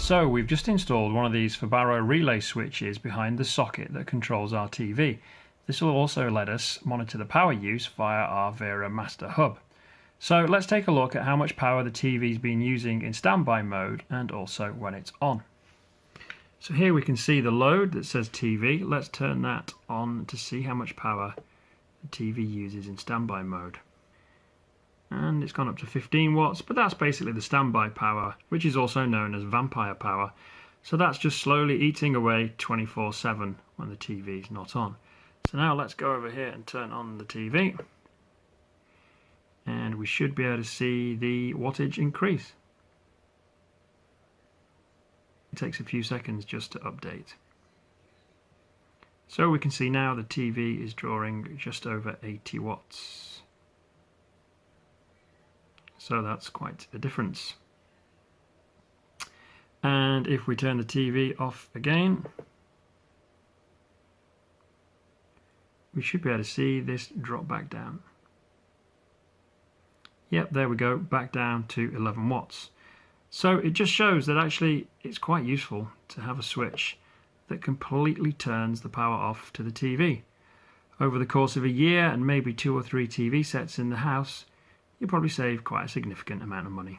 So we've just installed one of these Fibaro relay switches behind the socket that controls our TV. This will also let us monitor the power use via our Vera Master Hub. So let's take a look at how much power the TV's been using in standby mode and also when it's on. So here we can see the load that says TV. Let's turn that on to see how much power the TV uses in standby mode. And it's gone up to 15 watts, but that's basically the standby power, which is also known as vampire power. So that's just slowly eating away 24/7 when the TV is not on. So now let's go over here and turn on the TV. And we should be able to see the wattage increase. It takes a few seconds just to update. So we can see now the TV is drawing just over 80 watts. So that's quite a difference. And if we turn the TV off again, we should be able to see this drop back down. Yep, there we go, back down to 11 watts. So it just shows that actually it's quite useful to have a switch that completely turns the power off to the TV. Over the course of a year and maybe 2 or 3 TV sets in the house, you'll probably save quite a significant amount of money.